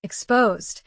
Exposed.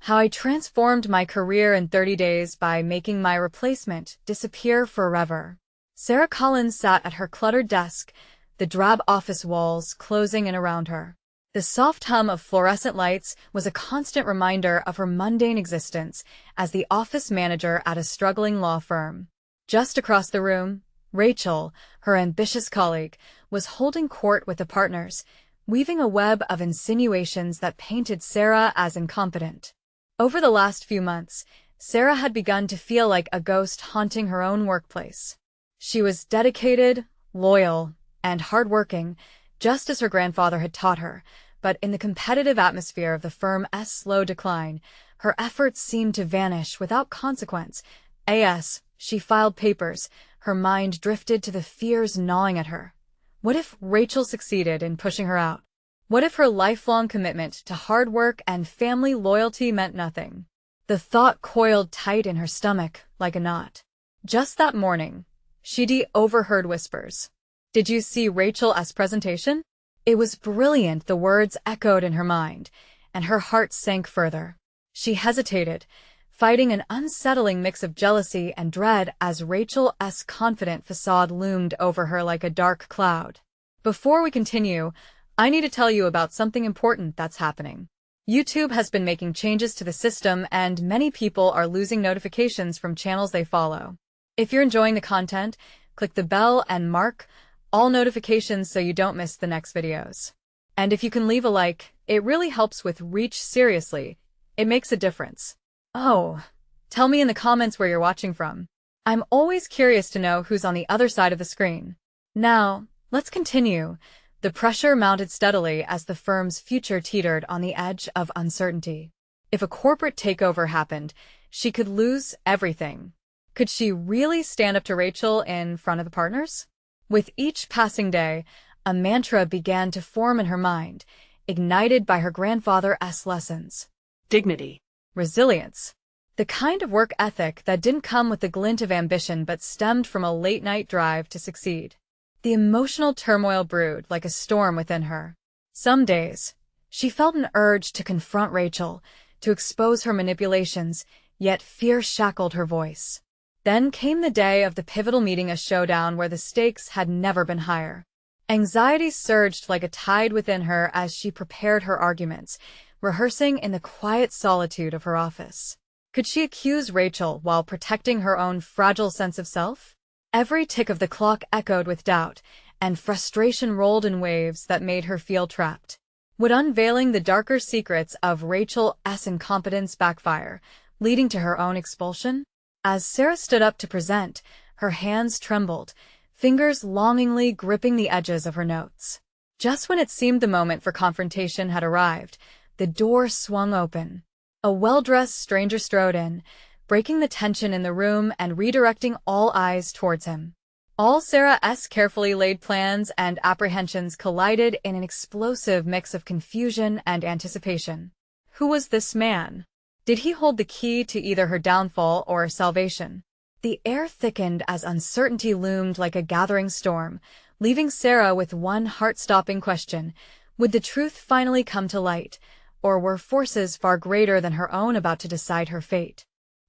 How I transformed my career in 30 days by making my replacement disappear forever. Sarah Collins sat at her cluttered desk, the drab office walls closing in around her. The soft hum of fluorescent lights was a constant reminder of her mundane existence as the office manager at a struggling law firm. Just across the room, Rachel, her ambitious colleague, was holding court with the partners, weaving a web of insinuations that painted Sarah as incompetent. Over the last few months, Sarah had begun to feel like a ghost haunting her own workplace. She was dedicated, loyal, and hardworking, just as her grandfather had taught her, but in the competitive atmosphere of the firm's slow decline, her efforts seemed to vanish without consequence. As she filed papers, her mind drifted to the fears gnawing at her. What if Rachel succeeded in pushing her out? What if her lifelong commitment to hard work and family loyalty meant nothing? The thought coiled tight in her stomach like a knot. Just that morning, she'd overheard whispers. "Did you see Rachel's presentation?" It was brilliant, the words echoed in her mind, and her heart sank further. She hesitated, fighting an unsettling mix of jealousy and dread as Rachel's confident facade loomed over her like a dark cloud. Before we continue, I need to tell you about something important that's happening. YouTube has been making changes to the system, and many people are losing notifications from channels they follow. If you're enjoying the content, click the bell and mark all notifications so you don't miss the next videos. And if you can leave a like, it really helps with reach. Seriously, it makes a difference. Oh, tell me in the comments where you're watching from. I'm always curious to know who's on the other side of the screen. Now, let's continue. The pressure mounted steadily as the firm's future teetered on the edge of uncertainty. If a corporate takeover happened, she could lose everything. Could she really stand up to Rachel in front of the partners? With each passing day, a mantra began to form in her mind, ignited by her grandfather's lessons. Dignity. Resilience. The kind of work ethic that didn't come with the glint of ambition but stemmed from a late-night drive to succeed. The emotional turmoil brewed like a storm within her. Some days, she felt an urge to confront Rachel, to expose her manipulations, yet fear shackled her voice. Then came the day of the pivotal meeting, a showdown where the stakes had never been higher. Anxiety surged like a tide within her as she prepared her arguments, rehearsing in the quiet solitude of her office. Could she accuse Rachel while protecting her own fragile sense of self? Every tick of the clock echoed with doubt, and frustration rolled in waves that made her feel trapped. Would unveiling the darker secrets of Rachel's incompetence backfire, leading to her own expulsion? As Sarah stood up to present, her hands trembled, fingers longingly gripping the edges of her notes. Just when it seemed the moment for confrontation had arrived, the door swung open. A well-dressed stranger strode in, breaking the tension in the room and redirecting all eyes towards him. All Sarah's carefully laid plans and apprehensions collided in an explosive mix of confusion and anticipation. Who was this man? Did he hold the key to either her downfall or salvation? The air thickened as uncertainty loomed like a gathering storm, leaving Sarah with one heart-stopping question. Would the truth finally come to light, or were forces far greater than her own about to decide her fate?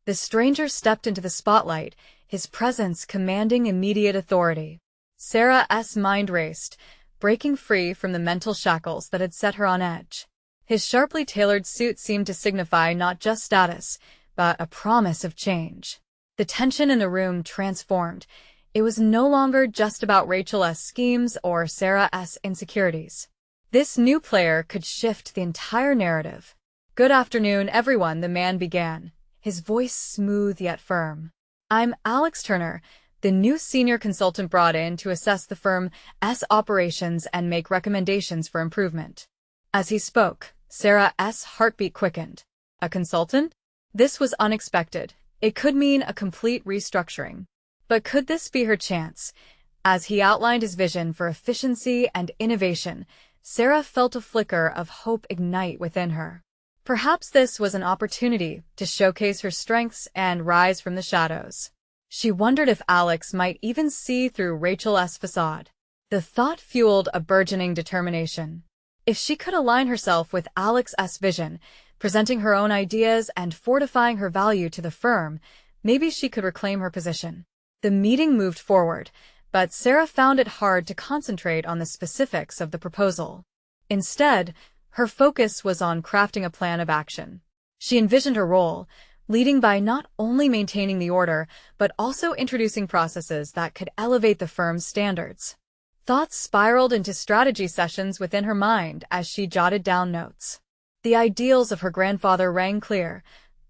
The stranger stepped into the spotlight, his presence commanding immediate authority. Sarah's mind raced, breaking free from the mental shackles that had set her on edge. His sharply tailored suit seemed to signify not just status, but a promise of change. The tension in the room transformed. It was no longer just about Rachel's schemes or Sarah's insecurities. This new player could shift the entire narrative. "Good afternoon, everyone," the man began, his voice smooth yet firm. "I'm Alex Turner, the new senior consultant brought in to assess the firm's operations and make recommendations for improvement." As he spoke, Sarah's heartbeat quickened. A consultant? This was unexpected. It could mean a complete restructuring. But could this be her chance? As he outlined his vision for efficiency and innovation, Sarah felt a flicker of hope ignite within her. Perhaps this was an opportunity to showcase her strengths and rise from the shadows. She wondered if Alex might even see through Rachel's facade. The thought fueled a burgeoning determination. If she could align herself with Alex's vision, presenting her own ideas and fortifying her value to the firm. Maybe she could reclaim her position. The meeting moved forward, but Sarah found it hard to concentrate on the specifics of the proposal. Instead, her focus was on crafting a plan of action. She envisioned her role, leading by not only maintaining the order, but also introducing processes that could elevate the firm's standards. Thoughts spiraled into strategy sessions within her mind as she jotted down notes. The ideals of her grandfather rang clear: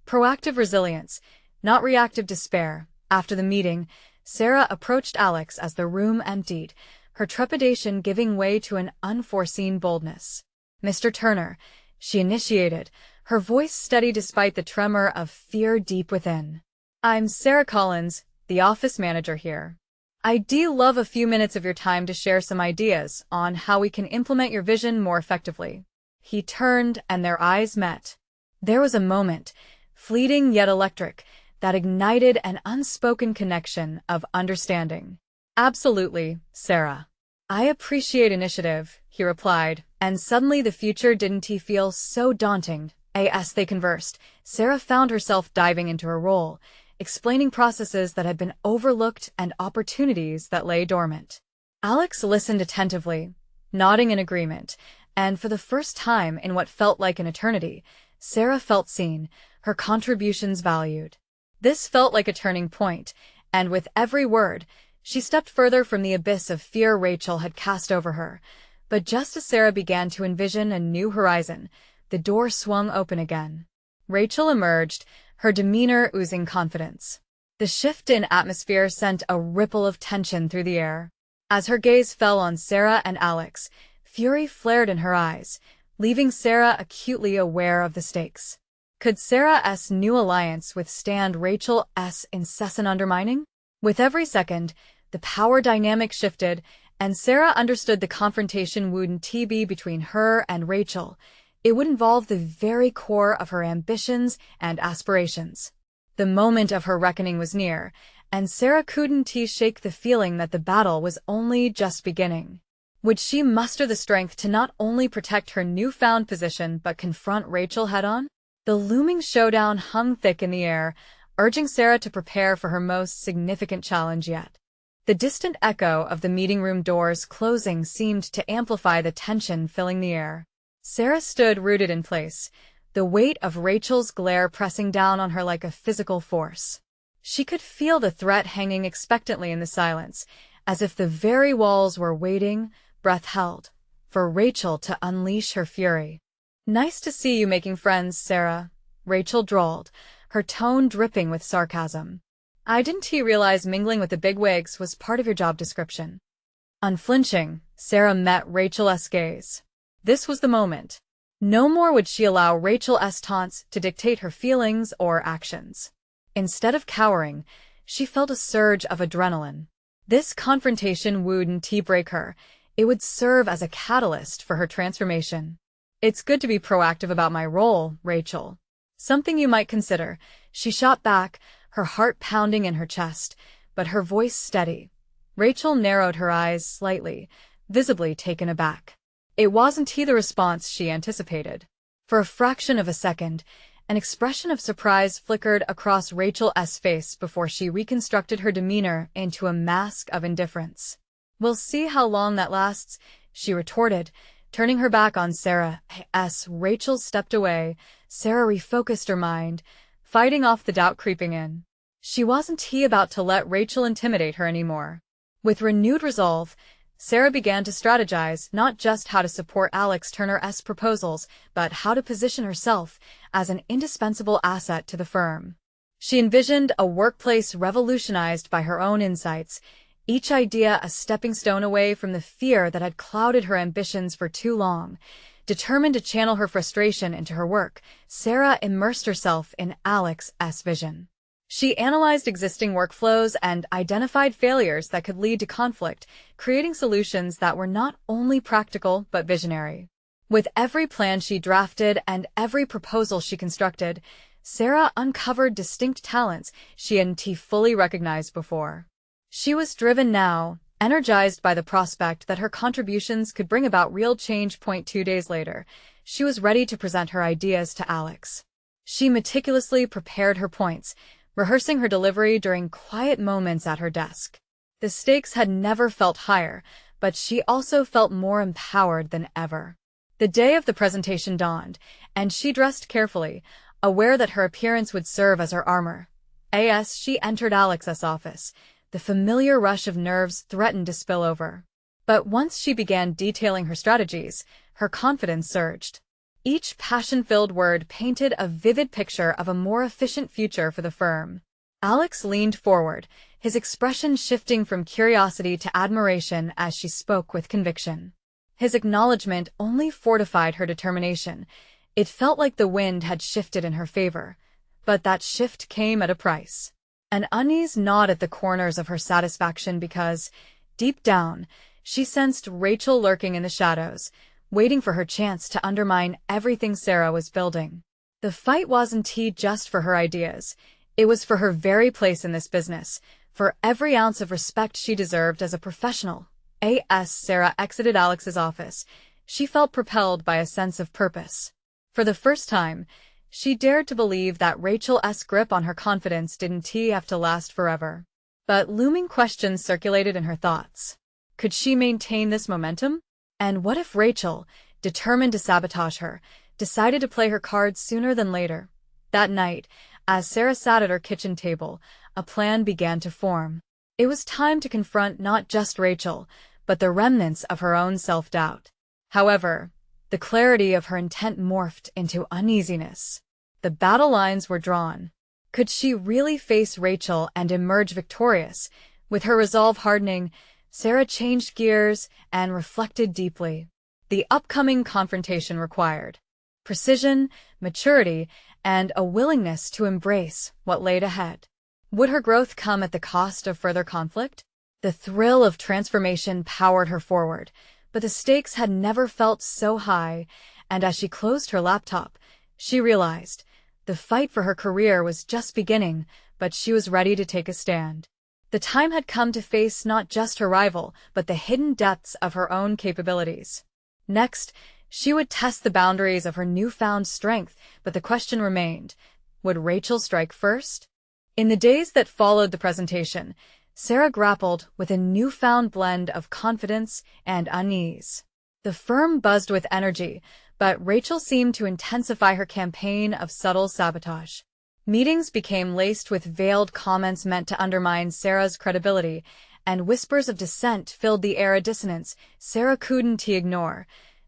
proactive resilience, not reactive despair. After the meeting, Sarah approached Alex as the room emptied, her trepidation giving way to an unforeseen boldness. "Mr. Turner," she initiated, her voice steady despite the tremor of fear deep within. "I'm Sarah Collins, the office manager here. I'd love a few minutes of your time to share some ideas on how we can implement your vision more effectively." He turned and their eyes met. There was a moment, fleeting yet electric, that ignited an unspoken connection of understanding. "Absolutely, Sarah. I appreciate initiative," he replied, and suddenly the future didn't feel so daunting. As they conversed, Sarah found herself diving into her role, explaining processes that had been overlooked and opportunities that lay dormant. Alex listened attentively, nodding in agreement, and for the first time in what felt like an eternity, Sarah felt seen, her contributions valued. This felt like a turning point, and with every word, she stepped further from the abyss of fear Rachel had cast over her. But just as Sarah began to envision a new horizon, the door swung open again. Rachel emerged, her demeanor oozing confidence. The shift in atmosphere sent a ripple of tension through the air. As her gaze fell on Sarah and Alex, fury flared in her eyes, leaving Sarah acutely aware of the stakes. Could Sarah's new alliance withstand Rachel's incessant undermining? With every second, the power dynamic shifted, and Sarah understood the confrontation wouldn't be between her and Rachel. It would involve the very core of her ambitions and aspirations. The moment of her reckoning was near, and Sarah couldn't shake the feeling that the battle was only just beginning. Would she muster the strength to not only protect her newfound position but confront Rachel head-on? The looming showdown hung thick in the air, urging Sarah to prepare for her most significant challenge yet. The distant echo of the meeting room doors closing seemed to amplify the tension filling the air. Sarah stood rooted in place, the weight of Rachel's glare pressing down on her like a physical force. She could feel the threat hanging expectantly in the silence, as if the very walls were waiting, breath held, for Rachel to unleash her fury. "Nice to see you making friends, Sarah," Rachel drawled, her tone dripping with sarcasm. "I didn't realize mingling with the bigwigs was part of your job description." Unflinching, Sarah met Rachel's gaze. This was the moment. No more would she allow Rachel's taunts to dictate her feelings or actions. Instead of cowering, she felt a surge of adrenaline. This confrontation wouldn't break her. It would serve as a catalyst for her transformation. "It's good to be proactive about my role, Rachel. Something you might consider," she shot back, her heart pounding in her chest, but her voice steady. Rachel narrowed her eyes slightly, visibly taken aback. It wasn't the response she anticipated. For a fraction of a second, an expression of surprise flickered across Rachel's face before she reconstructed her demeanor into a mask of indifference. "We'll see how long that lasts," she retorted, turning her back on Sarah. As Rachel stepped away, Sarah refocused her mind, fighting off the doubt creeping in. She wasn't about to let Rachel intimidate her anymore. With renewed resolve, Sarah began to strategize not just how to support Alex Turner's proposals, but how to position herself as an indispensable asset to the firm. She envisioned a workplace revolutionized by her own insights, each idea a stepping stone away from the fear that had clouded her ambitions for too long. Determined to channel her frustration into her work, Sarah immersed herself in Alex's vision. She analyzed existing workflows and identified failures that could lead to conflict, creating solutions that were not only practical but visionary. With every plan she drafted and every proposal she constructed, Sarah uncovered distinct talents she hadn't fully recognized before. She was driven now, energized by the prospect that her contributions could bring about real change. 2 days later, she was ready to present her ideas to Alex. She meticulously prepared her points, rehearsing her delivery during quiet moments at her desk. The stakes had never felt higher, but she also felt more empowered than ever. The day of the presentation dawned, and she dressed carefully, aware that her appearance would serve as her armor. As she entered Alex's office, the familiar rush of nerves threatened to spill over. But once she began detailing her strategies, her confidence surged. Each passion-filled word painted a vivid picture of a more efficient future for the firm. Alex leaned forward, his expression shifting from curiosity to admiration as she spoke with conviction. His acknowledgement only fortified her determination. It felt like the wind had shifted in her favor, but that shift came at a price. An uneasy gnawed at the corners of her satisfaction because, deep down, she sensed Rachel lurking in the shadows, waiting for her chance to undermine everything Sarah was building. The fight wasn't just for her ideas. It was for her very place in this business, for every ounce of respect she deserved as a professional. As Sarah exited Alex's office, she felt propelled by a sense of purpose. For the first time, she dared to believe that Rachel's grip on her confidence didn't have to last forever. But looming questions circulated in her thoughts. Could she maintain this momentum? And what if Rachel, determined to sabotage her, decided to play her cards sooner than later? That night, as Sarah sat at her kitchen table, a plan began to form. It was time to confront not just Rachel, but the remnants of her own self-doubt. However, the clarity of her intent morphed into uneasiness. The battle lines were drawn. Could she really face Rachel and emerge victorious? With her resolve hardening, Sarah changed gears and reflected deeply. The upcoming confrontation required precision, maturity, and a willingness to embrace what laid ahead. Would her growth come at the cost of further conflict? The thrill of transformation powered her forward, but the stakes had never felt so high, and as she closed her laptop, she realized the fight for her career was just beginning, but she was ready to take a stand. The time had come to face not just her rival, but the hidden depths of her own capabilities. Next, she would test the boundaries of her newfound strength, but the question remained, would Rachel strike first? In the days that followed the presentation, Sarah grappled with a newfound blend of confidence and unease. The firm buzzed with energy, but Rachel seemed to intensify her campaign of subtle sabotage. Meetings became laced with veiled comments meant to undermine Sarah's credibility, and whispers of dissent filled the air. A dissonance Sarah couldn't ignore.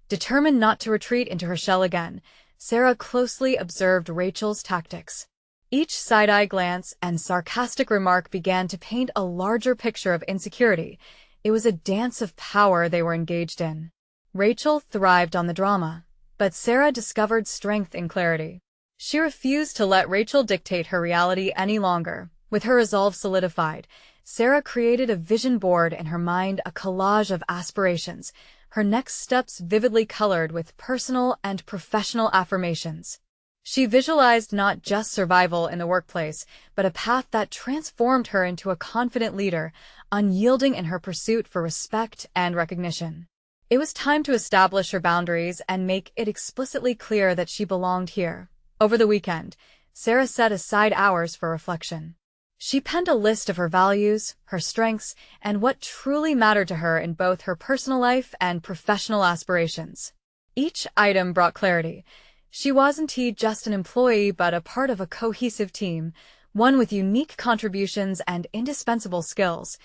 Determined not to retreat into her shell again, Sarah closely observed Rachel's tactics. Each side-eye glance and sarcastic remark began to paint a larger picture of insecurity. It was a dance of power they were engaged in. Rachel thrived on the drama, but Sarah discovered strength in clarity. She refused to let Rachel dictate her reality any longer. With her resolve solidified, Sarah created a vision board in her mind, a collage of aspirations, her next steps vividly colored with personal and professional affirmations. She visualized not just survival in the workplace, but a path that transformed her into a confident leader, unyielding in her pursuit for respect and recognition. It was time to establish her boundaries and make it explicitly clear that she belonged here. Over the weekend, Sarah set aside hours for reflection. She penned a list of her values, her strengths, and what truly mattered to her in both her personal life and professional aspirations. Each item brought clarity. She wasn't just an employee but a part of a cohesive team, one with unique contributions and indispensable skills.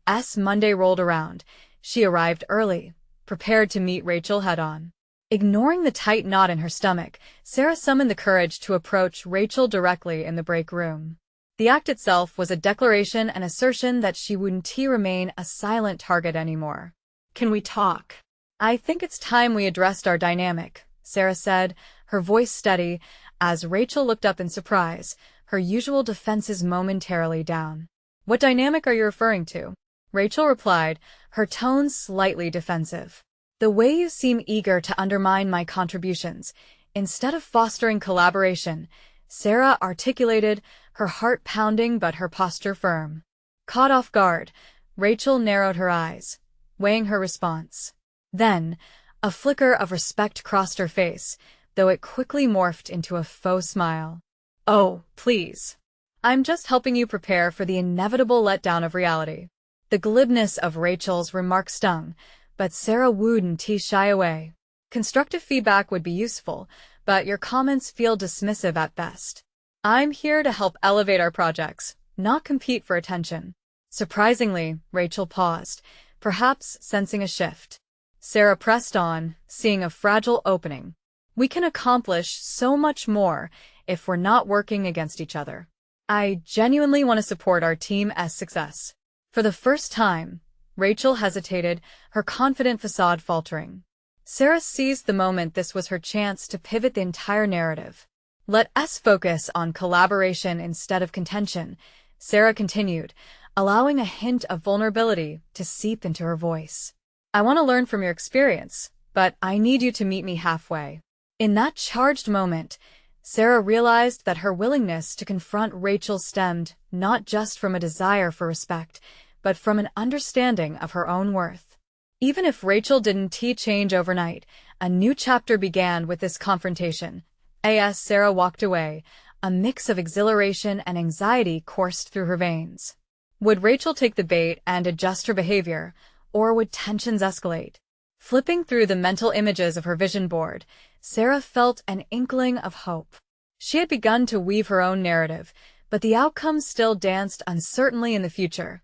As Monday rolled around, she arrived early, prepared to meet Rachel head-on. Ignoring the tight knot in her stomach, Sarah summoned the courage to approach Rachel directly in the break room. The act itself was a declaration and assertion that she wouldn't remain a silent target anymore. "Can we talk? I think it's time we addressed our dynamic," Sarah said, her voice steady, as Rachel looked up in surprise, her usual defenses momentarily down. "What dynamic are you referring to?" Rachel replied, her tone slightly defensive. "The way you seem eager to undermine my contributions, instead of fostering collaboration," Sarah articulated, her heart pounding but her posture firm. Caught off guard, Rachel narrowed her eyes, weighing her response. Then, A flicker of respect crossed her face, though it quickly morphed into a faux smile. "Oh, please. I'm just helping you prepare for the inevitable letdown of reality." The glibness of Rachel's remark stung, but Sarah wouldn't shy away. "Constructive feedback would be useful, but your comments feel dismissive at best. I'm here to help elevate our projects, not compete for attention." Surprisingly, Rachel paused, perhaps sensing a shift. Sarah pressed on, seeing a fragile opening. "We can accomplish so much more if we're not working against each other. I genuinely want to support our team's success." For the first time, Rachel hesitated, her confident facade faltering. Sarah seized the moment. This was her chance to pivot the entire narrative. "Let us focus on collaboration instead of contention," Sarah continued, allowing a hint of vulnerability to seep into her voice. "I want to learn from your experience, but I need you to meet me halfway." In that charged moment, Sarah realized that her willingness to confront Rachel stemmed not just from a desire for respect, but from an understanding of her own worth. Even if Rachel didn't change overnight, a new chapter began with this confrontation. As Sarah walked away, a mix of exhilaration and anxiety coursed through her veins. Would Rachel take the bait and adjust her behavior, or would tensions escalate? Flipping through the mental images of her vision board, Sarah felt an inkling of hope. She had begun to weave her own narrative, but the outcome still danced uncertainly in the future.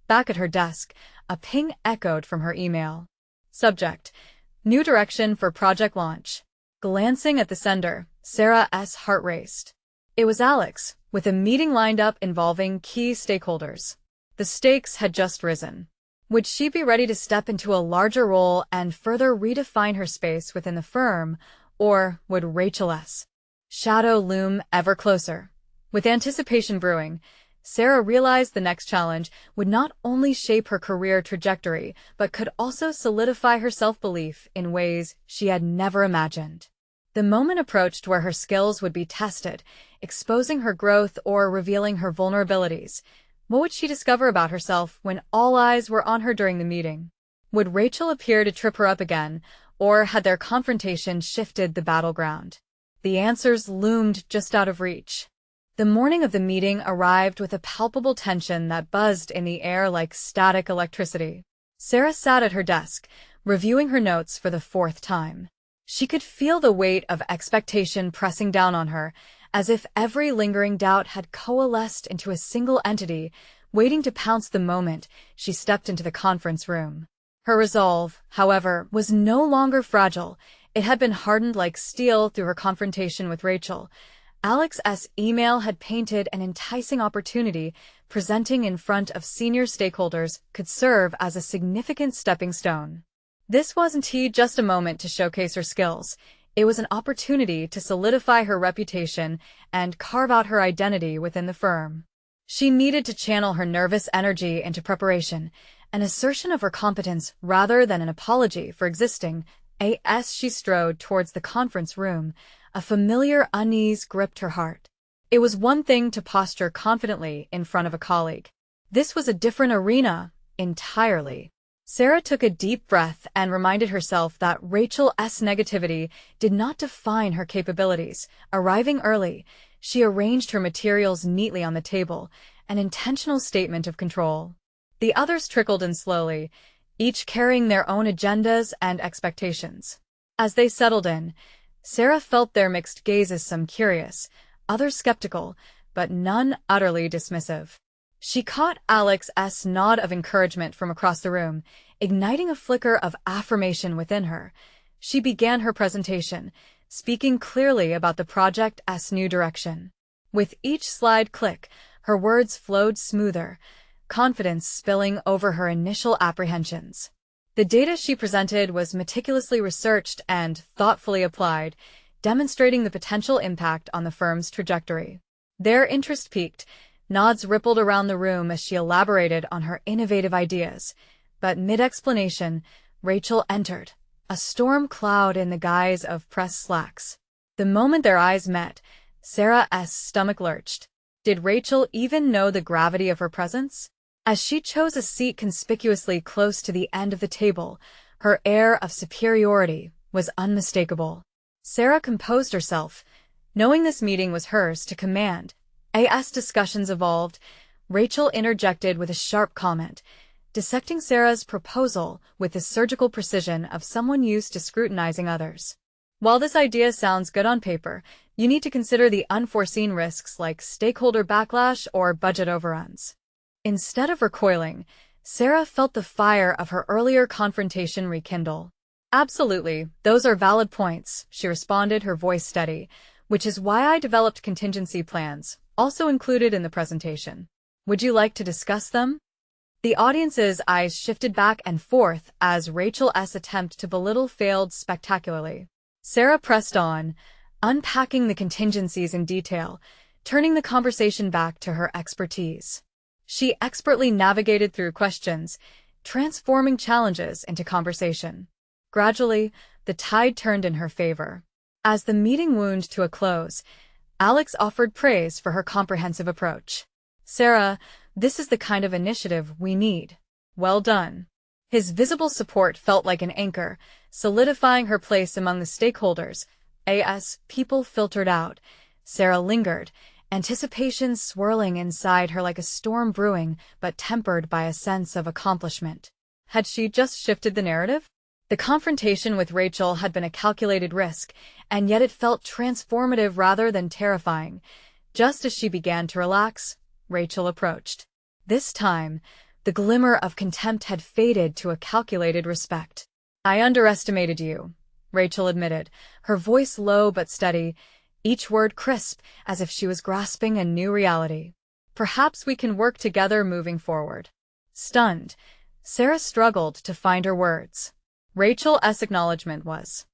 Back at her desk, a ping echoed from her email. Subject: New direction for project launch. Glancing at the sender, Sarah's heart raced. It was Alex, with a meeting lined up involving key stakeholders. The stakes had just risen. Would she be ready to step into a larger role and further redefine her space within the firm, or would Rachel's shadow loom ever closer? With anticipation brewing, Sarah realized the next challenge would not only shape her career trajectory, but could also solidify her self-belief in ways she had never imagined. The moment approached where her skills would be tested, exposing her growth or revealing her vulnerabilities. What would she discover about herself when all eyes were on her during the meeting? Would Rachel appear to trip her up again, or had their confrontation shifted the battleground? The answers loomed just out of reach. The morning of the meeting arrived with a palpable tension that buzzed in the air like static electricity. Sarah sat at her desk, reviewing her notes for the fourth time. She could feel the weight of expectation pressing down on her, as if every lingering doubt had coalesced into a single entity, waiting to pounce the moment she stepped into the conference room. Her resolve, however, was no longer fragile. It had been hardened like steel through her confrontation with Rachel. Alex's email had painted an enticing opportunity. Presenting in front of senior stakeholders could serve as a significant stepping stone. This wasn't just a moment to showcase her skills. It was an opportunity to solidify her reputation and carve out her identity within the firm. She needed to channel her nervous energy into preparation, an assertion of her competence rather than an apology for existing. As she strode towards the conference room, a familiar unease gripped her heart. It was one thing to posture confidently in front of a colleague. This was a different arena, entirely. Sarah took a deep breath and reminded herself that Rachel's negativity did not define her capabilities. Arriving early, she arranged her materials neatly on the table, an intentional statement of control. The others trickled in slowly, each carrying their own agendas and expectations. As they settled in, Sarah felt their mixed gazes, some curious, others skeptical, but none utterly dismissive. She caught Alex's nod of encouragement from across the room, igniting a flicker of affirmation within her. She began her presentation, speaking clearly about the project's new direction. With each slide click, her words flowed smoother, confidence spilling over her initial apprehensions. The data she presented was meticulously researched and thoughtfully applied, demonstrating the potential impact on the firm's trajectory. Their interest piqued. Nods rippled around the room as she elaborated on her innovative ideas. But mid-explanation, Rachel entered, a storm cloud in the guise of press slacks. The moment their eyes met, Sarah's stomach lurched. Did Rachel even know the gravity of her presence? As she chose a seat conspicuously close to the end of the table, Her air of superiority was unmistakable. Sarah composed herself, knowing this meeting was hers to command. As discussions evolved, Rachel interjected with a sharp comment, dissecting Sarah's proposal with the surgical precision of someone used to scrutinizing others. While this idea sounds good on paper, you need to consider the unforeseen risks like stakeholder backlash or budget overruns. Instead of recoiling, Sarah felt the fire of her earlier confrontation rekindle. Absolutely, those are valid points, she responded, her voice steady, which is why I developed contingency plans, also included in the presentation. Would you like to discuss them? The audience's eyes shifted back and forth as Rachel's attempt to belittle failed spectacularly. Sarah pressed on, unpacking the contingencies in detail, turning the conversation back to her expertise. She expertly navigated through questions, transforming challenges into conversation. Gradually, the tide turned in her favor. As the meeting wound to a close, Alex offered praise for her comprehensive approach. Sarah, this is the kind of initiative we need. Well done. His visible support felt like an anchor, solidifying her place among the stakeholders. As people filtered out, Sarah lingered, anticipation swirling inside her like a storm brewing, but tempered by a sense of accomplishment. Had she just shifted the narrative? The confrontation with Rachel had been a calculated risk, and yet it felt transformative rather than terrifying. Just as she began to relax, Rachel approached. This time, the glimmer of contempt had faded to a calculated respect. I underestimated you, Rachel admitted, her voice low but steady, each word crisp, as if she was grasping a new reality. Perhaps we can work together moving forward. Stunned, Sarah struggled to find her words. Rachel's acknowledgement was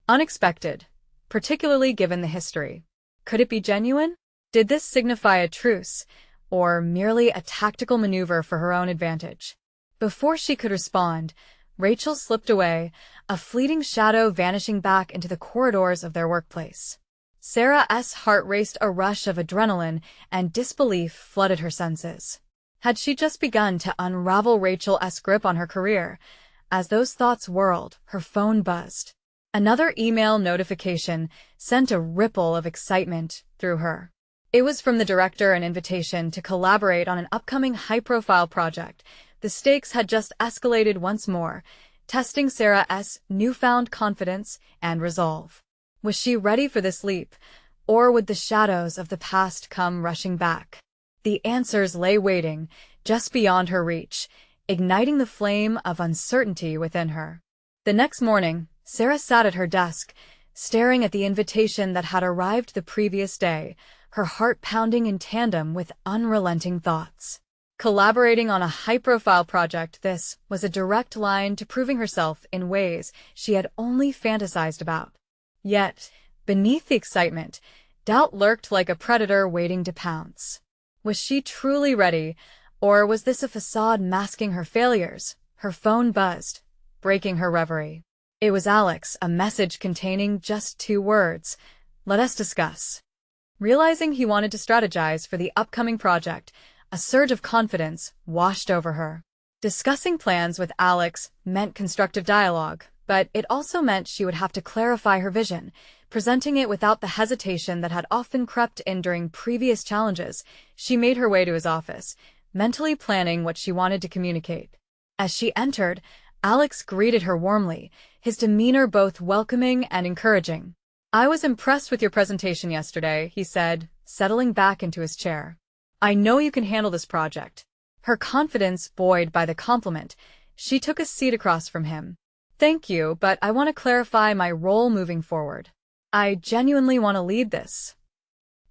unexpected, particularly given the history. Could it be genuine? Did this signify a truce, or merely a tactical maneuver for her own advantage? Before she could respond, Rachel slipped away, a fleeting shadow vanishing back into the corridors of their workplace. Sarah's heart raced, a rush of adrenaline and disbelief flooded her senses. Had she just begun to unravel Rachel's grip on her career? As those thoughts whirled, her phone buzzed. Another email notification sent a ripple of excitement through her. It was from the director, an invitation to collaborate on an upcoming high-profile project. The stakes had just escalated once more, testing Sarah's newfound confidence and resolve. Was she ready for this leap, or would the shadows of the past come rushing back? The answers lay waiting, just beyond her reach, igniting the flame of uncertainty within her. The next morning, Sarah sat at her desk, staring at the invitation that had arrived the previous day, her heart pounding in tandem with unrelenting thoughts. Collaborating on a high-profile project, this was a direct line to proving herself in ways she had only fantasized about. Yet, beneath the excitement, doubt lurked like a predator waiting to pounce. Was she truly ready, or was this a facade masking her failures? Her phone buzzed, breaking her reverie. It was Alex, a message containing just 2 words. Let us discuss. Realizing he wanted to strategize for the upcoming project, a surge of confidence washed over her. Discussing plans with Alex meant constructive dialogue, but it also meant she would have to clarify her vision, presenting it without the hesitation that had often crept in during previous challenges. She made her way to his office, mentally planning what she wanted to communicate. As she entered, Alex greeted her warmly, his demeanor both welcoming and encouraging. I was impressed with your presentation yesterday, he said, settling back into his chair. I know you can handle this project. Her confidence buoyed by the compliment, she took a seat across from him. Thank you, but I want to clarify my role moving forward. I genuinely want to lead this.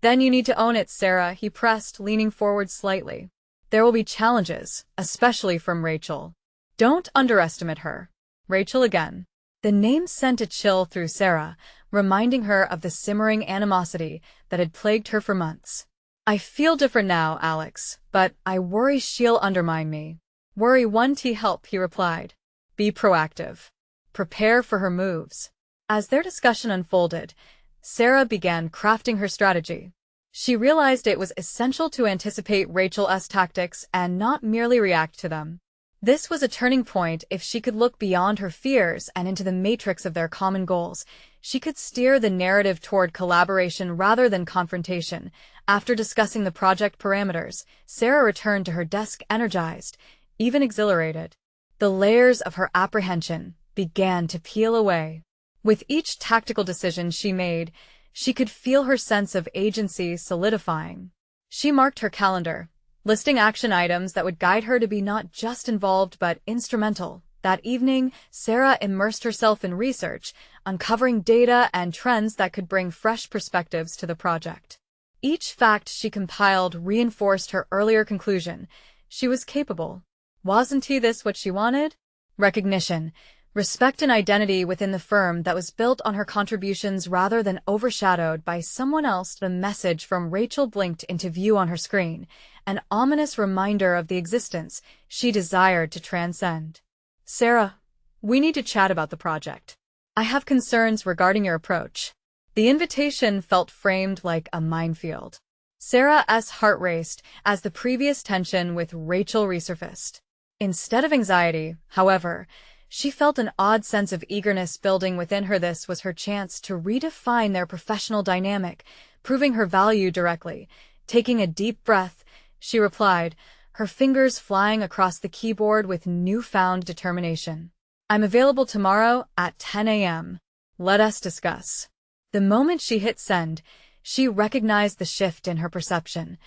Then you need to own it, Sarah, he pressed, leaning forward slightly. There will be challenges, especially from Rachel. Don't underestimate her. Rachel again. The name sent a chill through Sarah, reminding her of the simmering animosity that had plagued her for months. I feel different now, Alex, but I worry she'll undermine me. Worry won't help, he replied. Be proactive. Prepare for her moves. As their discussion unfolded, Sarah began crafting her strategy. She realized it was essential to anticipate Rachel's tactics and not merely react to them. This was a turning point. If she could look beyond her fears and into the matrix of their common goals, she could steer the narrative toward collaboration rather than confrontation. After discussing the project parameters, Sarah returned to her desk energized, even exhilarated. The layers of her apprehension began to peel away. With each tactical decision she made, she could feel her sense of agency solidifying. She marked her calendar, listing action items that would guide her to be not just involved but instrumental. That evening, Sarah immersed herself in research, uncovering data and trends that could bring fresh perspectives to the project. Each fact she compiled reinforced her earlier conclusion. She was capable. Wasn't this what she wanted? Recognition, respect, and identity within the firm that was built on her contributions rather than overshadowed by someone else. The message from Rachel blinked into view on her screen, an ominous reminder of the existence she desired to transcend. Sarah, we need to chat about the project. I have concerns regarding your approach. The invitation felt framed like a minefield. Sarah's heart raced as the previous tension with Rachel resurfaced. Instead of anxiety, however, she felt an odd sense of eagerness building within her. This was her chance to redefine their professional dynamic, proving her value directly. Taking a deep breath, she replied, her fingers flying across the keyboard with newfound determination. I'm available tomorrow at 10 a.m. Let us discuss. The moment she hit send, she recognized the shift in her perception.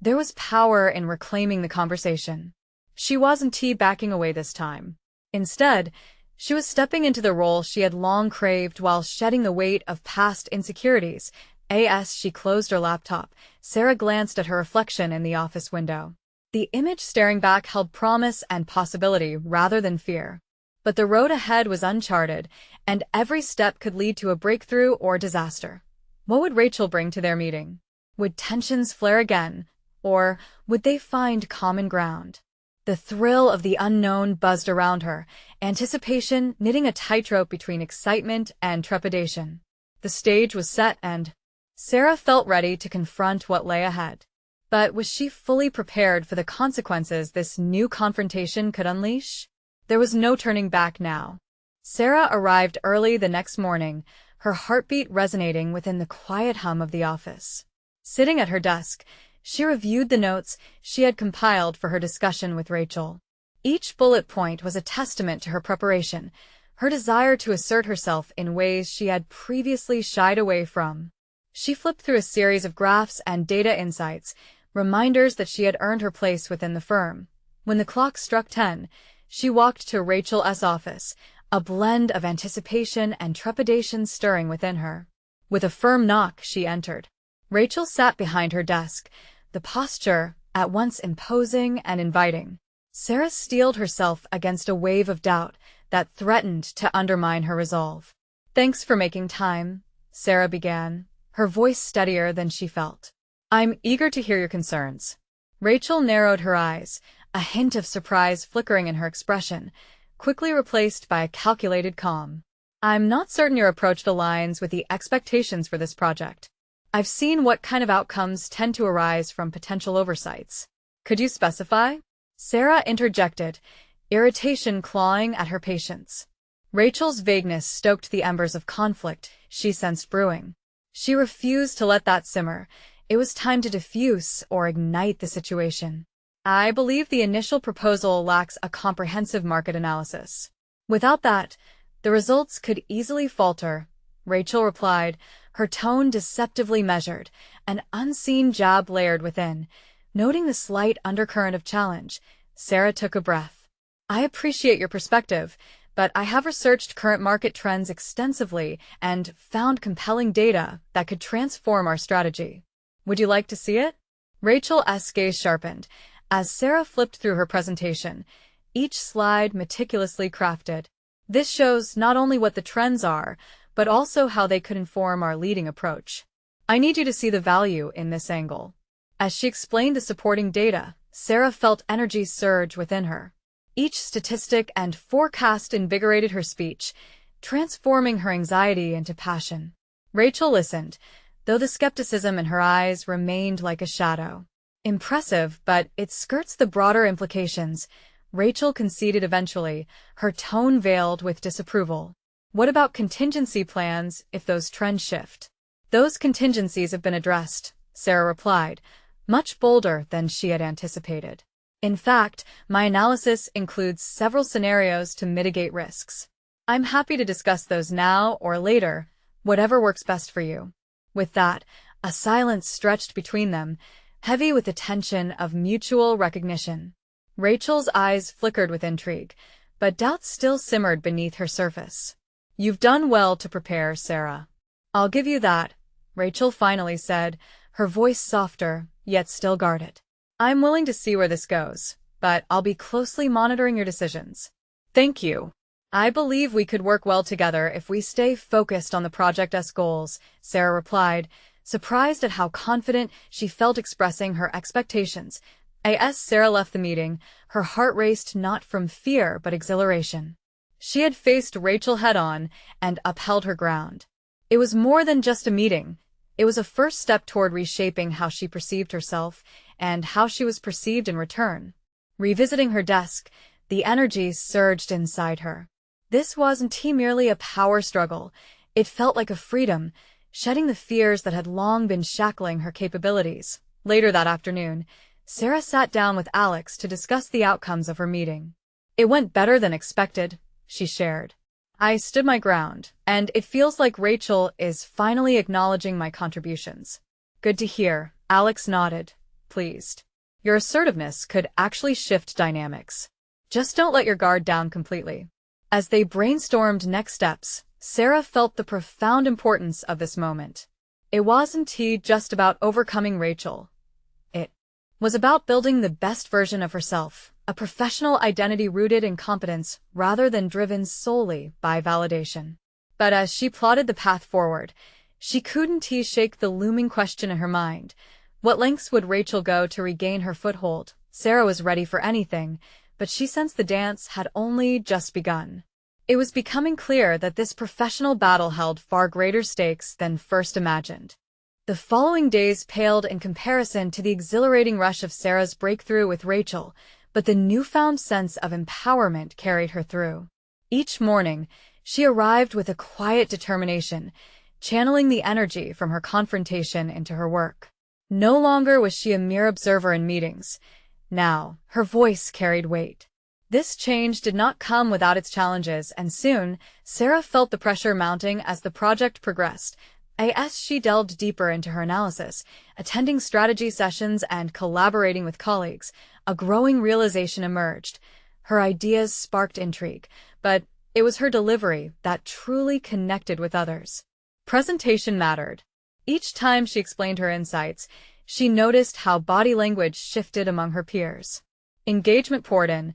There was power in reclaiming the conversation. She wasn't backing away this time. Instead, she was stepping into the role she had long craved while shedding the weight of past insecurities. As she closed her laptop, Sarah glanced at her reflection in the office window. The image staring back held promise and possibility rather than fear. But the road ahead was uncharted, and every step could lead to a breakthrough or disaster. What would Rachel bring to their meeting? Would tensions flare again, or would they find common ground? The thrill of the unknown buzzed around her, anticipation knitting a tightrope between excitement and trepidation. The stage was set and Sarah felt ready to confront what lay ahead. But was she fully prepared for the consequences this new confrontation could unleash? There was no turning back now. Sarah arrived early the next morning, her heartbeat resonating within the quiet hum of the office. Sitting at her desk, she reviewed the notes she had compiled for her discussion with Rachel. Each bullet point was a testament to her preparation, her desire to assert herself in ways she had previously shied away from. She flipped through a series of graphs and data insights, reminders that she had earned her place within the firm. When the clock struck 10, she walked to Rachel's office, a blend of anticipation and trepidation stirring within her. With a firm knock, she entered. Rachel sat behind her desk, the posture at once imposing and inviting. Sarah steeled herself against a wave of doubt that threatened to undermine her resolve. "Thanks for making time," Sarah began, her voice steadier than she felt. "I'm eager to hear your concerns." Rachel narrowed her eyes, a hint of surprise flickering in her expression, quickly replaced by a calculated calm. "I'm not certain your approach aligns with the expectations for this project. I've seen what kind of outcomes tend to arise from potential oversights. Could you specify?" Sarah interjected, irritation clawing at her patience. Rachel's vagueness stoked the embers of conflict she sensed brewing. She refused to let that simmer. It was time to diffuse or ignite the situation. "I believe the initial proposal lacks a comprehensive market analysis. Without that, the results could easily falter," Rachel replied, her tone deceptively measured, an unseen jab layered within. Noting the slight undercurrent of challenge, Sarah took a breath. "I appreciate your perspective, but I have researched current market trends extensively and found compelling data that could transform our strategy. Would you like to see it?" Rachel's gaze sharpened as Sarah flipped through her presentation, each slide meticulously crafted. "This shows not only what the trends are, but also how they could inform our leading approach. I need you to see the value in this angle." As she explained the supporting data, Sarah felt energy surge within her. Each statistic and forecast invigorated her speech, transforming her anxiety into passion. Rachel listened, though the skepticism in her eyes remained like a shadow. "Impressive, but it skirts the broader implications. Rachel conceded eventually, her tone veiled with disapproval. What about contingency plans if those trends shift? Those contingencies have been addressed, Sarah replied, much bolder than she had anticipated. In fact, my analysis includes several scenarios to mitigate risks. I'm happy to discuss those now or later, whatever works best for you. With that, a silence stretched between them, heavy with the tension of mutual recognition. Rachel's eyes flickered with intrigue, but doubt still simmered beneath her surface. You've done well to prepare, Sarah. I'll give you that, Rachel finally said, her voice softer, yet still guarded. I'm willing to see where this goes, but I'll be closely monitoring your decisions. Thank you. I believe we could work well together if we stay focused on the project's goals, Sarah replied, surprised at how confident she felt expressing her expectations. As Sarah left the meeting, her heart raced not from fear but exhilaration. She had faced Rachel head-on and upheld her ground. It was more than just a meeting. It was a first step toward reshaping how she perceived herself and how she was perceived in return. Revisiting her desk, the energy surged inside her. This wasn't merely a power struggle. It felt like a freedom, shedding the fears that had long been shackling her capabilities. Later that afternoon, Sarah sat down with Alex to discuss the outcomes of her meeting. It went better than expected, she shared. I stood my ground, and it feels like Rachel is finally acknowledging my contributions. Good to hear, Alex nodded, pleased. Your assertiveness could actually shift dynamics. Just don't let your guard down completely. As they brainstormed next steps, Sarah felt the profound importance of this moment. It wasn't just about overcoming Rachel. It was about building the best version of herself, a professional identity rooted in competence rather than driven solely by validation. But as she plotted the path forward, she couldn't shake the looming question in her mind. What lengths would Rachel go to regain her foothold? Sarah was ready for anything, but she sensed the dance had only just begun. It was becoming clear that this professional battle held far greater stakes than first imagined. The following days paled in comparison to the exhilarating rush of Sarah's breakthrough with Rachel, but the newfound sense of empowerment carried her through. Each morning, she arrived with a quiet determination, channeling the energy from her confrontation into her work. No longer was she a mere observer in meetings. Now, her voice carried weight. This change did not come without its challenges, and soon, Sarah felt the pressure mounting as the project progressed. As she delved deeper into her analysis, attending strategy sessions and collaborating with colleagues, a growing realization emerged. Her ideas sparked intrigue, but it was her delivery that truly connected with others. Presentation mattered. Each time she explained her insights, she noticed how body language shifted among her peers. Engagement poured in.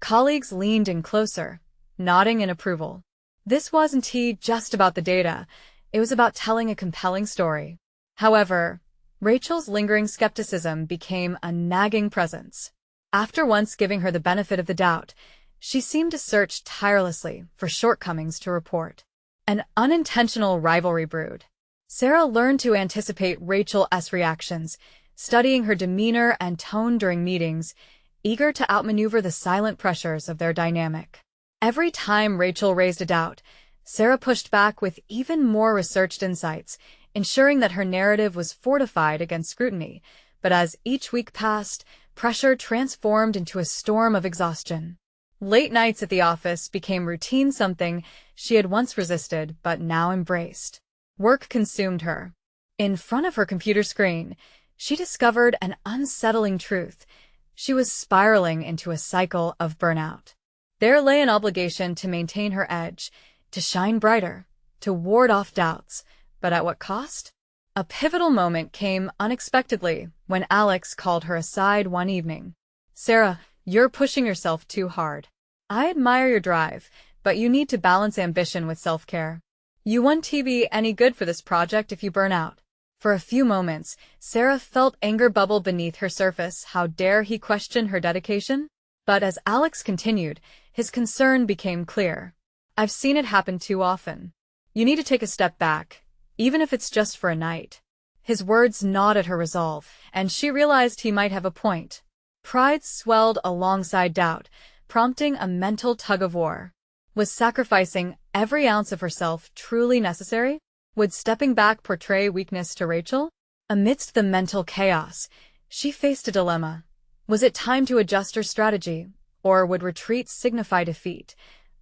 Colleagues leaned in closer, nodding in approval. This wasn't just about the data. It was about telling a compelling story. However, Rachel's lingering skepticism became a nagging presence. After once giving her the benefit of the doubt, she seemed to search tirelessly for shortcomings to report. An unintentional rivalry brewed. Sarah learned to anticipate Rachel's reactions, studying her demeanor and tone during meetings, eager to outmaneuver the silent pressures of their dynamic. Every time Rachel raised a doubt, Sarah pushed back with even more researched insights, ensuring that her narrative was fortified against scrutiny. But as each week passed, pressure transformed into a storm of exhaustion. Late nights at the office became routine, something she had once resisted but now embraced. Work consumed her. In front of her computer screen, she discovered an unsettling truth. She was spiraling into a cycle of burnout. There lay an obligation to maintain her edge, to shine brighter, to ward off doubts, but at what cost? A pivotal moment came unexpectedly when Alex called her aside one evening. Sarah, you're pushing yourself too hard. I admire your drive, but you need to balance ambition with self-care. You won't be any good for this project if you burn out. For a few moments, Sarah felt anger bubble beneath her surface. How dare he question her dedication? But as Alex continued, his concern became clear. I've seen it happen too often. You need to take a step back, even if it's just for a night. His words gnawed at her resolve, and she realized he might have a point. Pride swelled alongside doubt, prompting a mental tug-of-war. Was sacrificing every ounce of herself truly necessary? Would stepping back portray weakness to Rachel? Amidst the mental chaos, she faced a dilemma. Was it time to adjust her strategy, or would retreat signify defeat?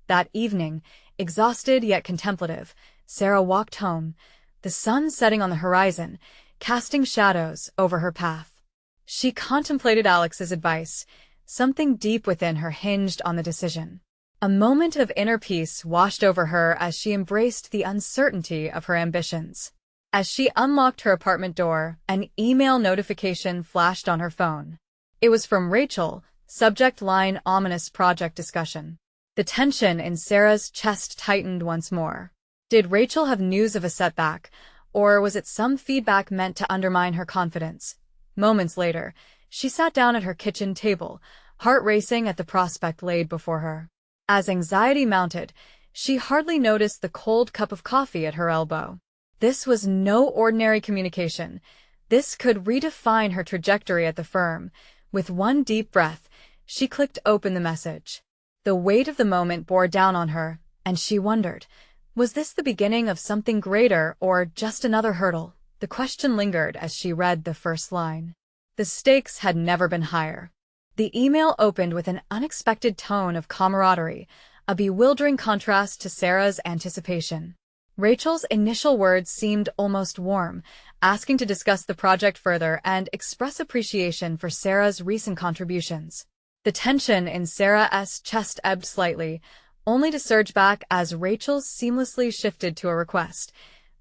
That evening, exhausted yet contemplative, Sarah walked home, the sun setting on the horizon, casting shadows over her path. She contemplated Alex's advice. Something deep within her hinged on the decision. A moment of inner peace washed over her as she embraced the uncertainty of her ambitions. As she unlocked her apartment door, an email notification flashed on her phone. It was from Rachel, subject line ominous project discussion. The tension in Sarah's chest tightened once more. Did Rachel have news of a setback, or was it some feedback meant to undermine her confidence? Moments later, she sat down at her kitchen table, heart racing at the prospect laid before her. As anxiety mounted, she hardly noticed the cold cup of coffee at her elbow. This was no ordinary communication. This could redefine her trajectory at the firm. With one deep breath, she clicked open the message. The weight of the moment bore down on her, and she wondered, was this the beginning of something greater or just another hurdle? The question lingered as she read the first line. The stakes had never been higher. The email opened with an unexpected tone of camaraderie, a bewildering contrast to Sarah's anticipation. Rachel's initial words seemed almost warm, asking to discuss the project further and express appreciation for Sarah's recent contributions. The tension in Sarah's chest ebbed slightly, only to surge back as Rachel seamlessly shifted to a request.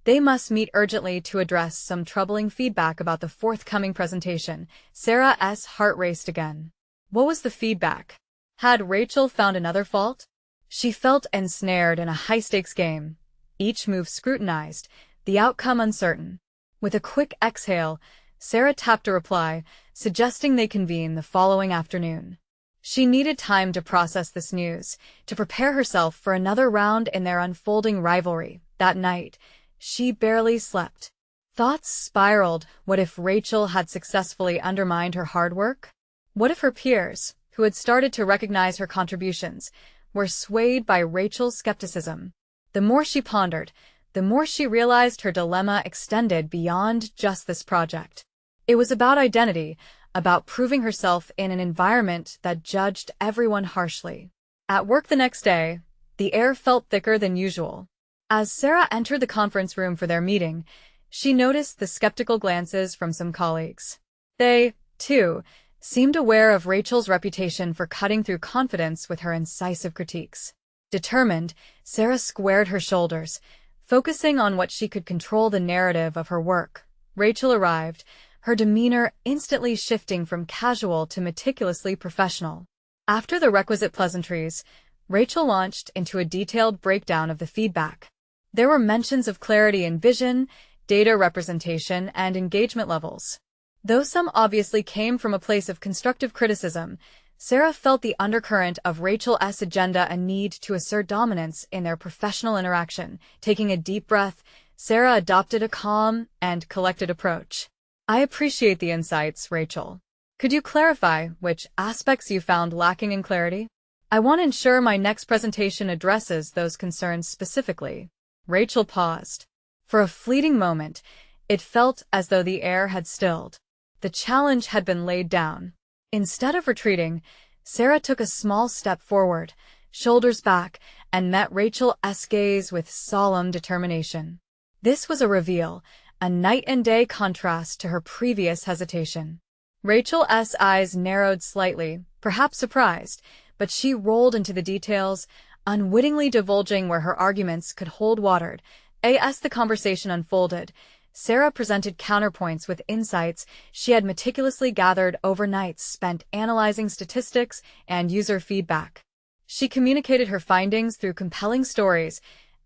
They must meet urgently to address some troubling feedback about the forthcoming presentation. Sarah's heart raced again. What was the feedback? Had Rachel found another fault? She felt ensnared in a high-stakes game, each move scrutinized, the outcome uncertain. With a quick exhale, Sarah tapped a reply, suggesting they convene the following afternoon. She needed time to process this news, to prepare herself for another round in their unfolding rivalry. That night, she barely slept. Thoughts spiraled. What if Rachel had successfully undermined her hard work? What if her peers, who had started to recognize her contributions, were swayed by Rachel's skepticism? The more she pondered, the more she realized her dilemma extended beyond just this project. It was about identity, about proving herself in an environment that judged everyone harshly. At work the next day, the air felt thicker than usual. As Sarah entered the conference room for their meeting, she noticed the skeptical glances from some colleagues. They, too, seemed aware of Rachel's reputation for cutting through confidence with her incisive critiques. Determined, Sarah squared her shoulders, focusing on what she could control: the narrative of her work. Rachel arrived, her demeanor instantly shifting from casual to meticulously professional. After the requisite pleasantries, Rachel launched into a detailed breakdown of the feedback. There were mentions of clarity in vision, data representation, and engagement levels. Though some obviously came from a place of constructive criticism, Sarah felt the undercurrent of Rachel's agenda, a need to assert dominance in their professional interaction. Taking a deep breath, Sarah adopted a calm and collected approach. I appreciate the insights, Rachel. Could you clarify which aspects you found lacking in clarity? I want to ensure my next presentation addresses those concerns specifically. Rachel paused. For a fleeting moment, it felt as though the air had stilled. The challenge had been laid down. Instead of retreating, Sarah took a small step forward, shoulders back, and met Rachel's gaze with solemn determination. This was a reveal, a night-and-day contrast to her previous hesitation. Rachel's eyes narrowed slightly, perhaps surprised, but she rolled into the details, unwittingly divulging where her arguments could hold water. As the conversation unfolded, Sarah presented counterpoints with insights she had meticulously gathered over nights spent analyzing statistics and user feedback. She communicated her findings through compelling stories,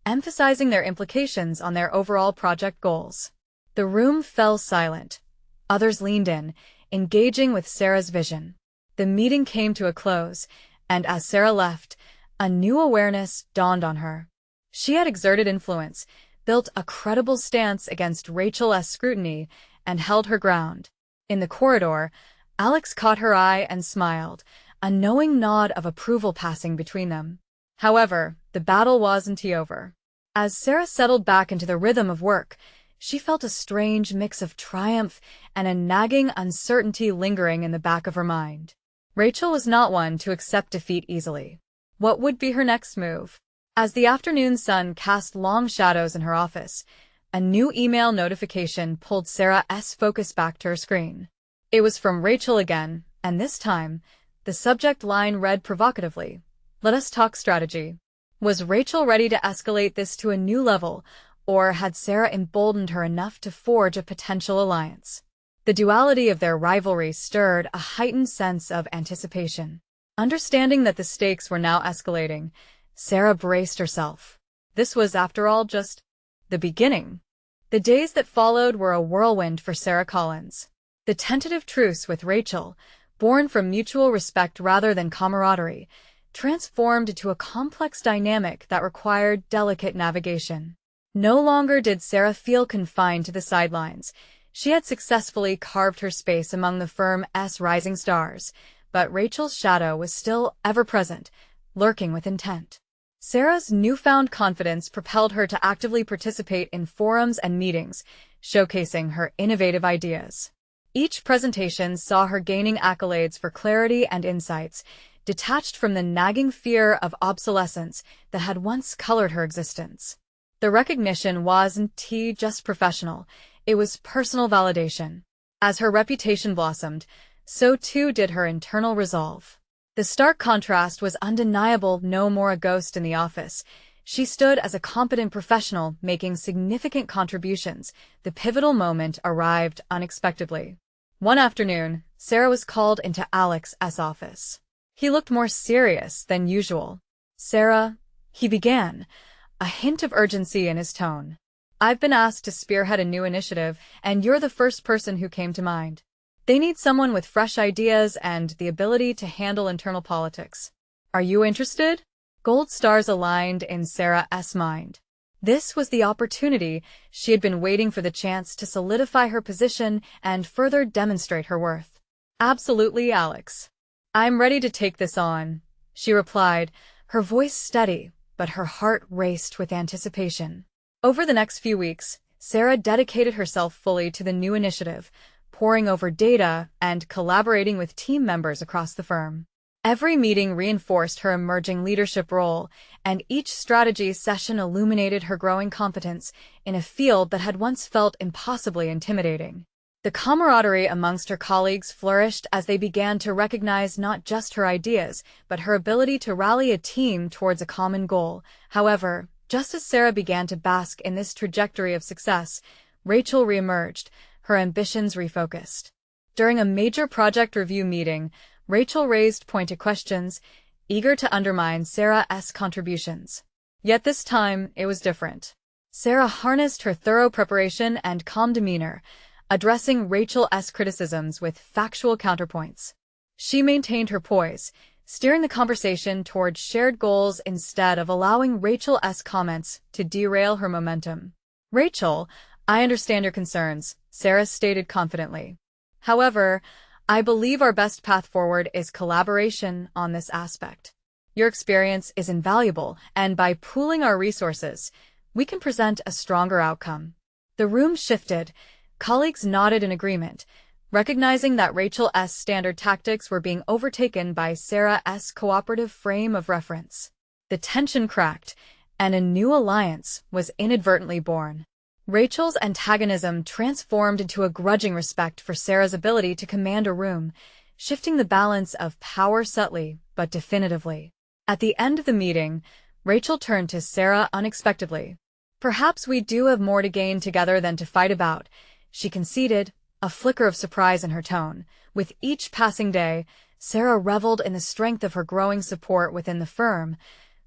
emphasizing their implications on their overall project goals. The room fell silent. Others leaned in, engaging with Sarah's vision. The meeting came to a close, and as Sarah left, a new awareness dawned on her. She had exerted influence, built a credible stance against Rachel's scrutiny, and held her ground. In the corridor, Alex caught her eye and smiled, a knowing nod of approval passing between them. However, the battle wasn't over. As Sarah settled back into the rhythm of work, she felt a strange mix of triumph and a nagging uncertainty lingering in the back of her mind. Rachel was not one to accept defeat easily. What would be her next move? As the afternoon sun cast long shadows in her office, a new email notification pulled Sarah's focus back to her screen. It was from Rachel again, and this time, the subject line read provocatively, "Let us talk strategy." Was Rachel ready to escalate this to a new level, or had Sarah emboldened her enough to forge a potential alliance? The duality of their rivalry stirred a heightened sense of anticipation. Understanding that the stakes were now escalating, Sarah braced herself. This was, after all, just the beginning. The days that followed were a whirlwind for Sarah Collins. The tentative truce with Rachel, born from mutual respect rather than camaraderie, transformed into a complex dynamic that required delicate navigation. No longer did Sarah feel confined to the sidelines. She had successfully carved her space among the firm's rising stars, but Rachel's shadow was still ever-present, lurking with intent. Sarah's newfound confidence propelled her to actively participate in forums and meetings, showcasing her innovative ideas. Each presentation saw her gaining accolades for clarity and insights, detached from the nagging fear of obsolescence that had once colored her existence. The recognition wasn't just professional, it was personal validation. As her reputation blossomed, so too did her internal resolve. The stark contrast was undeniable. No more a ghost in the office. She stood as a competent professional making significant contributions. The pivotal moment arrived unexpectedly. One afternoon, Sarah was called into Alex's office. He looked more serious than usual. "Sarah," he began, a hint of urgency in his tone. "I've been asked to spearhead a new initiative, and you're the first person who came to mind. They need someone with fresh ideas and the ability to handle internal politics. Are you interested?" Gold stars aligned in Sarah's mind. This was the opportunity. She had been waiting for the chance to solidify her position and further demonstrate her worth. "Absolutely, Alex. I'm ready to take this on," she replied, her voice steady, but her heart raced with anticipation. Over the next few weeks, Sarah dedicated herself fully to the new initiative, poring over data and collaborating with team members across the firm. Every meeting reinforced her emerging leadership role, and each strategy session illuminated her growing competence in a field that had once felt impossibly intimidating. The camaraderie amongst her colleagues flourished as they began to recognize not just her ideas, but her ability to rally a team towards a common goal. However, just as Sarah began to bask in this trajectory of success, Rachel reemerged, her ambitions refocused. During a major project review meeting, Rachel raised pointed questions, eager to undermine Sarah's contributions. Yet this time, it was different. Sarah harnessed her thorough preparation and calm demeanor, addressing Rachel's criticisms with factual counterpoints. She maintained her poise, steering the conversation toward shared goals instead of allowing Rachel's comments to derail her momentum. "Rachel, I understand your concerns," Sarah stated confidently. "However, I believe our best path forward is collaboration on this aspect. Your experience is invaluable, and by pooling our resources, we can present a stronger outcome." The room shifted. Colleagues nodded in agreement, recognizing that Rachel's standard tactics were being overtaken by Sarah's cooperative frame of reference. The tension cracked, and a new alliance was inadvertently born. Rachel's antagonism transformed into a grudging respect for Sarah's ability to command a room, shifting the balance of power subtly but definitively. At the end of the meeting, Rachel turned to Sarah unexpectedly. "Perhaps we do have more to gain together than to fight about," she conceded, a flicker of surprise in her tone. With each passing day, Sarah reveled in the strength of her growing support within the firm,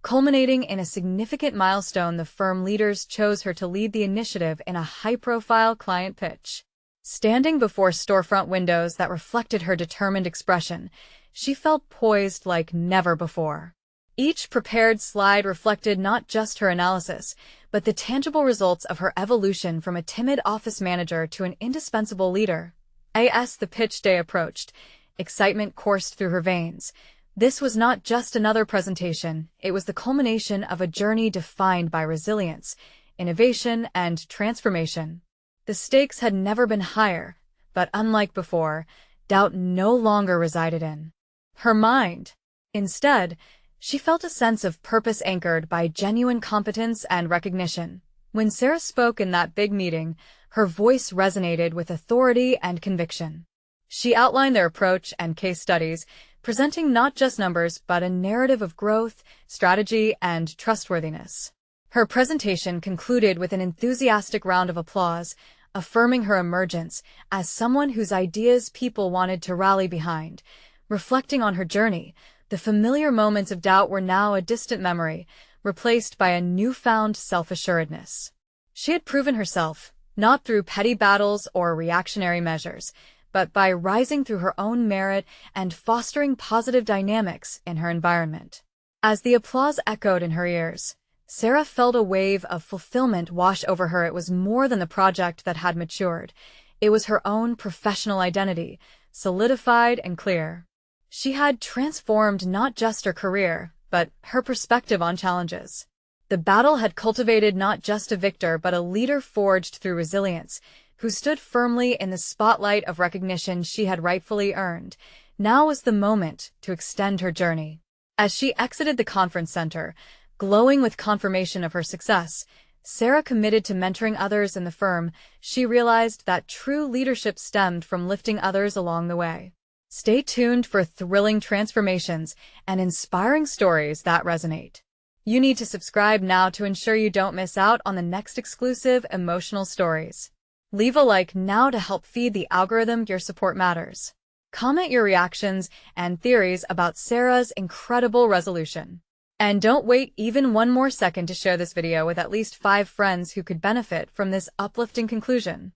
culminating in a significant milestone. The firm leaders chose her to lead the initiative in a high-profile client pitch. Standing before storefront windows that reflected her determined expression, she felt poised like never before. Each prepared slide reflected not just her analysis, but the tangible results of her evolution from a timid office manager to an indispensable leader. As the pitch day approached, Excitement coursed through her veins. This was not just another presentation, it was the culmination of a journey defined by resilience, innovation, and transformation. The stakes had never been higher, but unlike before, doubt no longer resided in her mind. Instead, she felt a sense of purpose anchored by genuine competence and recognition. When Sarah spoke in that big meeting, her voice resonated with authority and conviction. She outlined their approach and case studies, presenting not just numbers but a narrative of growth, strategy, and trustworthiness. Her presentation concluded with an enthusiastic round of applause, affirming her emergence as someone whose ideas people wanted to rally behind. Reflecting on her journey, the familiar moments of doubt were now a distant memory, replaced by a newfound self-assuredness. She had proven herself, not through petty battles or reactionary measures, but by rising through her own merit and fostering positive dynamics in her environment. As the applause echoed in her ears, Sarah felt a wave of fulfillment wash over her. It was more than the project that had matured. It was her own professional identity, solidified and clear. She had transformed not just her career, but her perspective on challenges. The battle had cultivated not just a victor but a leader forged through resilience, who stood firmly in the spotlight of recognition she had rightfully earned. Now was the moment to extend her journey. As she exited the conference center, glowing with confirmation of her success, Sarah committed to mentoring others in the firm. She realized that true leadership stemmed from lifting others along the way. Stay tuned for thrilling transformations and inspiring stories that resonate. You need to subscribe now to ensure you don't miss out on the next exclusive emotional stories. Leave a like now to help feed the algorithm. Your support matters. Comment your reactions and theories about Sarah's incredible resolution. And don't wait even one more second to share this video with at least 5 friends who could benefit from this uplifting conclusion.